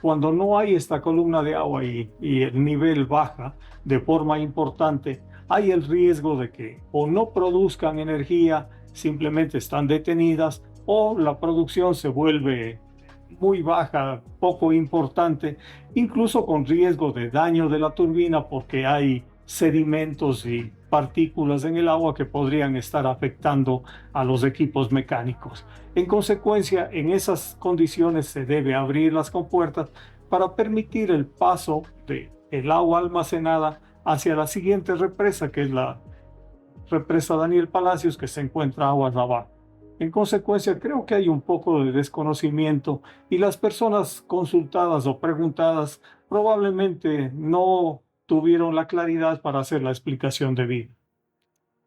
Cuando no hay esta columna de agua y el nivel baja de forma importante, hay el riesgo de que o no produzcan energía, simplemente están detenidas, o la producción se vuelve muy baja, poco importante, incluso con riesgo de daño de la turbina porque hay sedimentos y partículas en el agua que podrían estar afectando a los equipos mecánicos. En consecuencia, en esas condiciones se debe abrir las compuertas para permitir el paso del agua almacenada hacia la siguiente represa, que es la represa Daniel Palacios, que se encuentra aguas abajo. En consecuencia, creo que hay un poco de desconocimiento y las personas consultadas o preguntadas probablemente no tuvieron la claridad para hacer la explicación debida.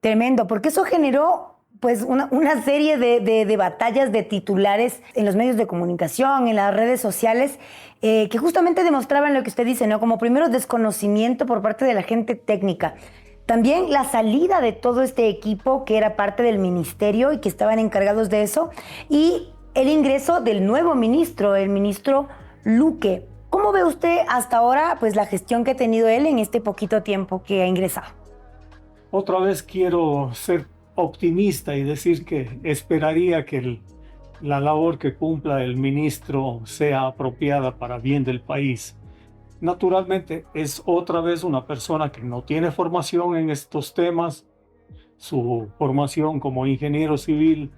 Tremendo, porque eso generó pues una serie de batallas de titulares en los medios de comunicación, en las redes sociales, que justamente demostraban lo que usted dice, ¿no? Como primero desconocimiento por parte de la gente técnica. También la salida de todo este equipo que era parte del ministerio y que estaban encargados de eso, y el ingreso del nuevo ministro, el ministro Luque. ¿Cómo ve usted hasta ahora pues la gestión que ha tenido él en este poquito tiempo que ha ingresado? Otra vez quiero ser optimista y decir que esperaría que la labor que cumpla el ministro sea apropiada para bien del país. Naturalmente es otra vez una persona que no tiene formación en estos temas. Su formación como ingeniero civil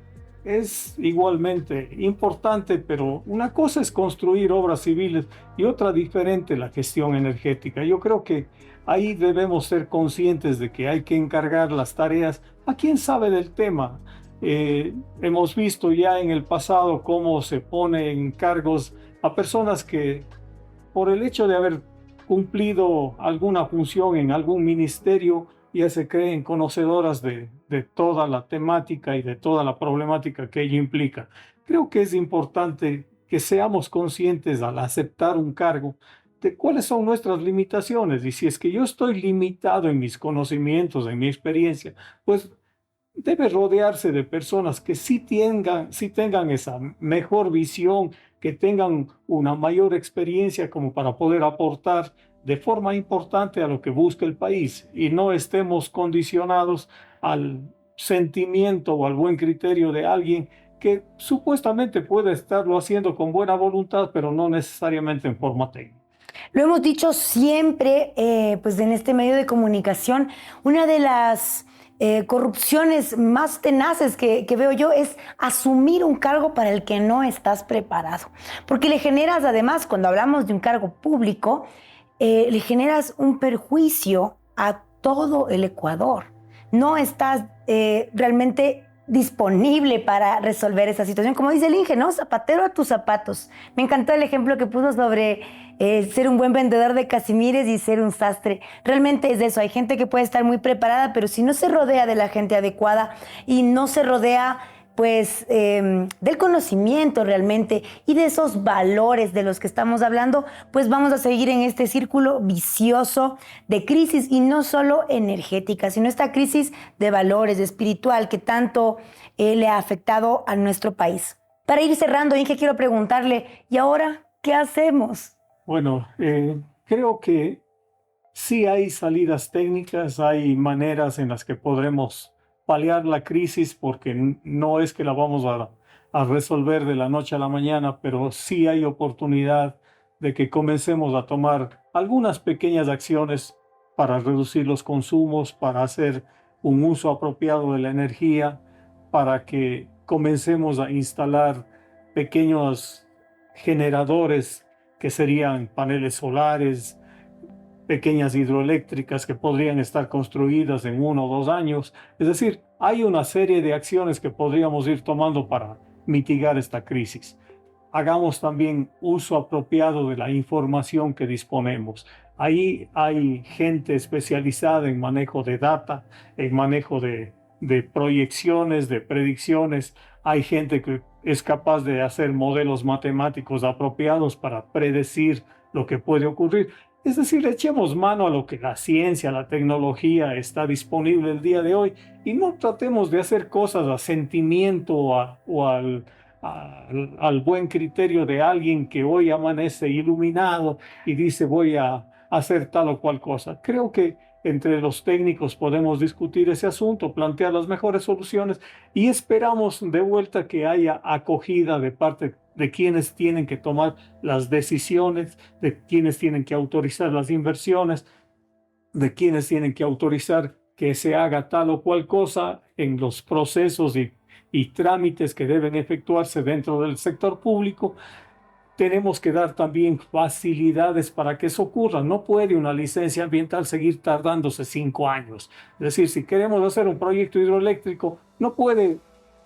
es igualmente importante, pero una cosa es construir obras civiles y otra diferente la gestión energética. Yo creo que ahí debemos ser conscientes de que hay que encargar las tareas a quien sabe del tema. Hemos visto ya en el pasado cómo se pone en cargos a personas que por el hecho de haber cumplido alguna función en algún ministerio ya se creen conocedoras de toda la temática y de toda la problemática que ello implica. Creo que es importante que seamos conscientes al aceptar un cargo de cuáles son nuestras limitaciones, y si es que yo estoy limitado en mis conocimientos, en mi experiencia, pues debe rodearse de personas que sí tengan esa mejor visión, que tengan una mayor experiencia como para poder aportar de forma importante a lo que busca el país y no estemos condicionados al sentimiento o al buen criterio de alguien que supuestamente puede estarlo haciendo con buena voluntad, pero no necesariamente en forma técnica. Lo hemos dicho siempre, pues en este medio de comunicación, una de las corrupciones más tenaces que veo yo es asumir un cargo para el que no estás preparado. Porque le generas, además, cuando hablamos de un cargo público, le generas un perjuicio a todo el Ecuador. No estás realmente disponible para resolver esa situación. Como dice el Inge, ¿no? Zapatero a tus zapatos. Me encantó el ejemplo que puso sobre ser un buen vendedor de casimires y ser un sastre. Realmente es eso. Hay gente que puede estar muy preparada, pero si no se rodea de la gente adecuada y no se rodea pues del conocimiento realmente y de esos valores de los que estamos hablando, pues vamos a seguir en este círculo vicioso de crisis, y no solo energética, sino esta crisis de valores, espiritual, que tanto le ha afectado a nuestro país. Para ir cerrando, Inge, quiero preguntarle, ¿y ahora qué hacemos? Bueno, creo que sí hay salidas técnicas, hay maneras en las que podremos paliar la crisis, porque no es que la vamos a resolver de la noche a la mañana, pero sí hay oportunidad de que comencemos a tomar algunas pequeñas acciones para reducir los consumos, para hacer un uso apropiado de la energía, para que comencemos a instalar pequeños generadores que serían paneles solares, pequeñas hidroeléctricas que podrían estar construidas en 1 o 2 años. Es decir, hay una serie de acciones que podríamos ir tomando para mitigar esta crisis. Hagamos también uso apropiado de la información que disponemos. Ahí hay gente especializada en manejo de data, en manejo de proyecciones, de predicciones. Hay gente que es capaz de hacer modelos matemáticos apropiados para predecir lo que puede ocurrir. Es decir, echemos mano a lo que la ciencia, la tecnología está disponible el día de hoy y no tratemos de hacer cosas a sentimiento o al buen criterio de alguien que hoy amanece iluminado y dice voy a hacer tal o cual cosa. Creo que entre los técnicos podemos discutir ese asunto, plantear las mejores soluciones y esperamos de vuelta que haya acogida de parte de quienes tienen que tomar las decisiones, de quienes tienen que autorizar las inversiones, de quienes tienen que autorizar que se haga tal o cual cosa en los procesos y trámites que deben efectuarse dentro del sector público. Tenemos que dar también facilidades para que eso ocurra. No puede una licencia ambiental seguir tardándose 5 años. Es decir, si queremos hacer un proyecto hidroeléctrico, no puede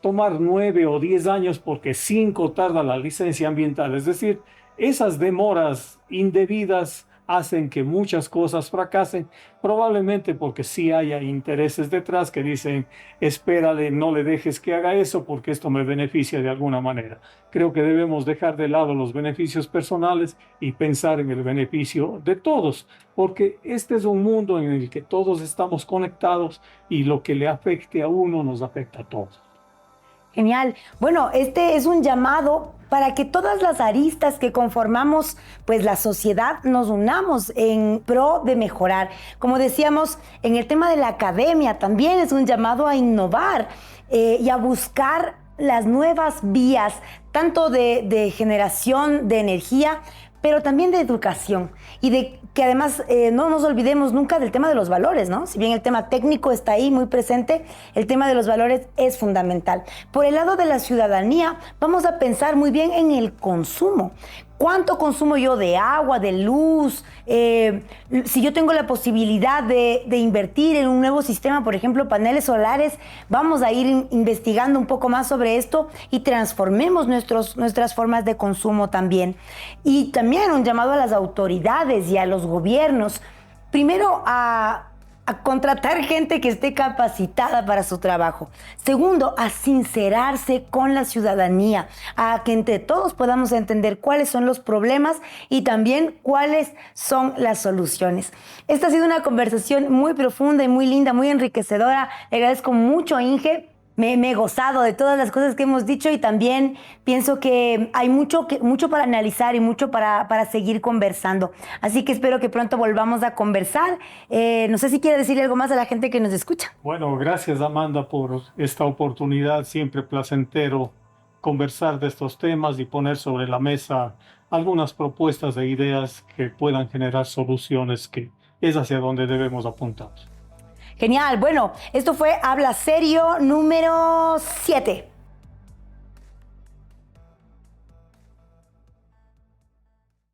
tomar 9 o 10 años porque 5 tarda la licencia ambiental. Es decir, esas demoras indebidas hacen que muchas cosas fracasen, probablemente porque sí haya intereses detrás que dicen, espérale, no le dejes que haga eso porque esto me beneficia de alguna manera. Creo que debemos dejar de lado los beneficios personales y pensar en el beneficio de todos, porque este es un mundo en el que todos estamos conectados y lo que le afecte a uno nos afecta a todos. Genial. Bueno, este es un llamado para que todas las aristas que conformamos pues la sociedad nos unamos en pro de mejorar. Como decíamos, en el tema de la academia también es un llamado a innovar y a buscar las nuevas vías, tanto de generación de energía, pero también de educación y de que además no nos olvidemos nunca del tema de los valores, ¿no? Si bien el tema técnico está ahí muy presente, el tema de los valores es fundamental. Por el lado de la ciudadanía, vamos a pensar muy bien en el consumo. ¿Cuánto consumo yo de agua, de luz? Si yo tengo la posibilidad de invertir en un nuevo sistema, por ejemplo, paneles solares, vamos a ir investigando un poco más sobre esto y transformemos nuestras formas de consumo también. Y también un llamado a las autoridades y a los gobiernos, primero a contratar gente que esté capacitada para su trabajo. Segundo, a sincerarse con la ciudadanía, a que entre todos podamos entender cuáles son los problemas y también cuáles son las soluciones. Esta ha sido una conversación muy profunda y muy linda, muy enriquecedora. Le agradezco mucho a Inge. Me he gozado de todas las cosas que hemos dicho y también pienso que hay mucho para analizar y mucho para seguir conversando. Así que espero que pronto volvamos a conversar. No sé si quiere decirle algo más a la gente que nos escucha. Bueno, gracias Amanda por esta oportunidad. Siempre placentero conversar de estos temas y poner sobre la mesa algunas propuestas e ideas que puedan generar soluciones, que es hacia donde debemos apuntar. Genial. Bueno, esto fue Habla Serio número 7.